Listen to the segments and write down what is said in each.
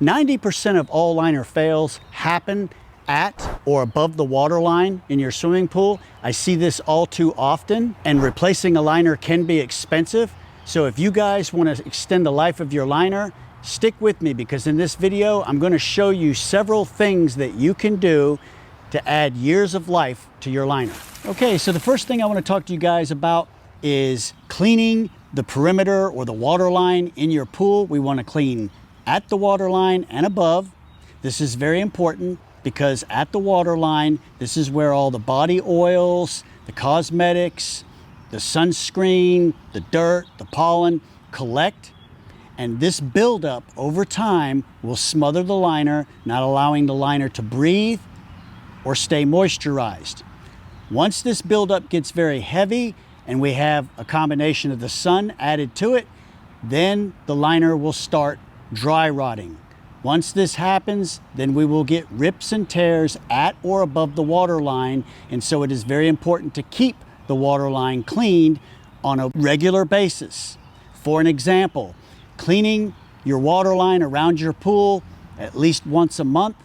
90% of all liner fails happen at or above the water line in your swimming pool. I see this all too often, and replacing a liner can be expensive. So if you guys want to extend the life of your liner, stick with me, because in this video, I'm going to show you several things that you can do to add years of life to your liner. Okay, so the first thing I want to talk to you guys about is cleaning the perimeter or the water line in your pool. We want to clean at the water line and above. This is very important because at the water line, this is where all the body oils, the cosmetics, the sunscreen, the dirt, the pollen collect. And this buildup over time will smother the liner, not allowing the liner to breathe or stay moisturized. Once this buildup gets very heavy and we have a combination of the sun added to it, then the liner will start dry rotting. Once this happens, then we will get rips and tears at or above the water line. And so it is very important to keep the water line cleaned on a regular basis. For an example, cleaning your water line around your pool at least once a month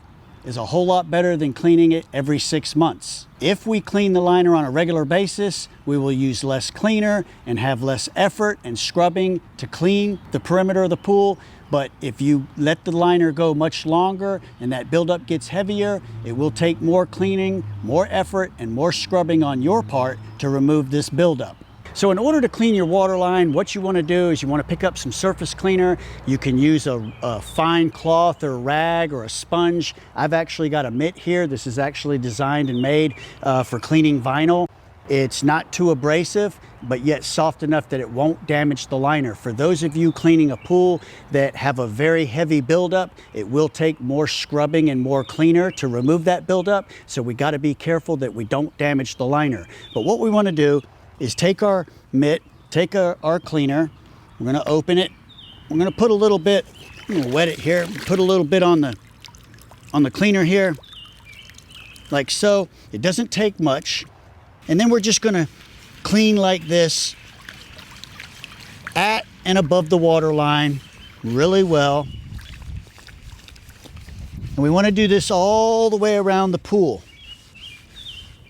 is a whole lot better than cleaning it every 6 months. If we clean the liner on a regular basis, we will use less cleaner and have less effort and scrubbing to clean the perimeter of the pool. But if you let the liner go much longer and that buildup gets heavier, it will take more cleaning, more effort, and more scrubbing on your part to remove this buildup. So in order to clean your water line, what you want to do is you want to pick up some surface cleaner. You can use a fine cloth or rag or a sponge. I've actually got a mitt here. This is actually designed and made for cleaning vinyl. It's not too abrasive, but yet soft enough that it won't damage the liner. For those of you cleaning a pool that have a very heavy buildup, it will take more scrubbing and more cleaner to remove that buildup. So we got to be careful that we don't damage the liner. But what we want to do is take our mitt, take our cleaner, we're going to open it, we're going to put a little bit, I'm going to wet it here, put a little bit on the cleaner here, like so. It doesn't take much. And then we're just going to clean like this at and above the water line really well. And we want to do this all the way around the pool.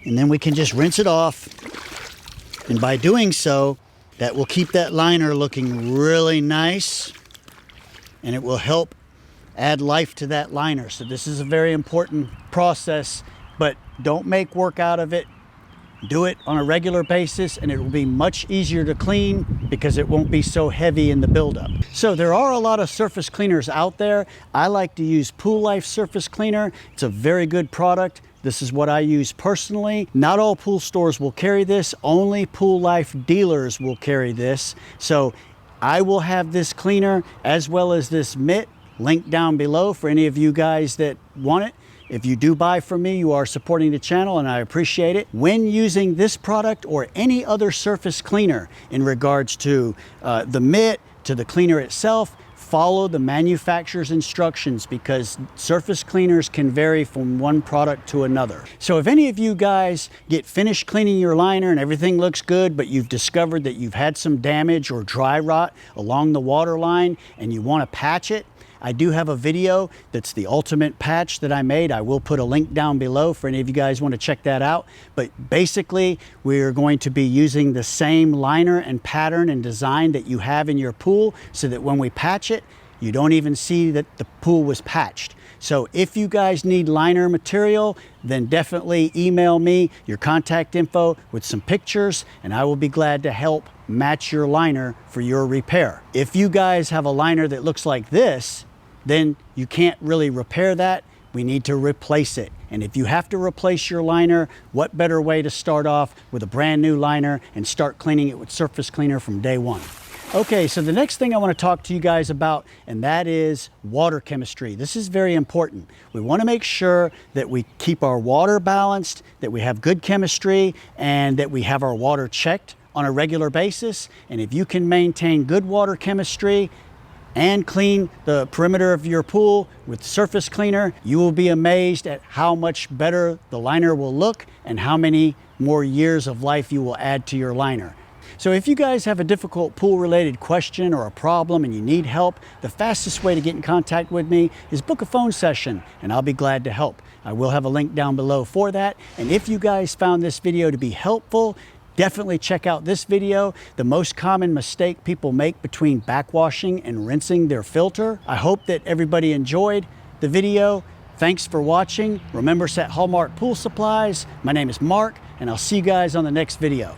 And then we can just rinse it off. And by doing so, that will keep that liner looking really nice, and it will help add life to that liner. So this is a very important process, but don't make work out of it. Do it on a regular basis, and it will be much easier to clean because it won't be so heavy in the buildup. So there are a lot of surface cleaners out there. I like to use Pool Life surface cleaner. It's a very good product. This is what I use personally. Not all pool stores will carry this. Only Pool Life dealers will carry this. So I will have this cleaner as well as this mitt linked down below for any of you guys that want it. If you do buy from me, you are supporting the channel and I appreciate it. When using this product or any other surface cleaner in regards to the mitt, to the cleaner itself, follow the manufacturer's instructions because surface cleaners can vary from one product to another. So if any of you guys get finished cleaning your liner and everything looks good, but you've discovered that you've had some damage or dry rot along the water line and you want to patch it, I do have a video that's the ultimate patch that I made. I will put a link down below for any of you guys want to check that out. But basically, we're going to be using the same liner and pattern and design that you have in your pool so that when we patch it, you don't even see that the pool was patched. So if you guys need liner material, then definitely email me your contact info with some pictures, and I will be glad to help match your liner for your repair. If you guys have a liner that looks like this, then you can't really repair that. We need to replace it. And if you have to replace your liner, what better way to start off with a brand new liner and start cleaning it with surface cleaner from day one. Okay, so the next thing I want to talk to you guys about, and that is water chemistry. This is very important. We want to make sure that we keep our water balanced, that we have good chemistry, and that we have our water checked on a regular basis. And if you can maintain good water chemistry and clean the perimeter of your pool with surface cleaner, you will be amazed at how much better the liner will look and how many more years of life you will add to your liner. So if you guys have a difficult pool related question or a problem and you need help, the fastest way to get in contact with me is book a phone session and I'll be glad to help. I will have a link down below for that. And if you guys found this video to be helpful, definitely check out this video, the most common mistake people make between backwashing and rinsing their filter. I hope that everybody enjoyed the video. Thanks for watching. Remember, set Hallmark pool supplies. My name is Mark, and I'll see you guys on the next video.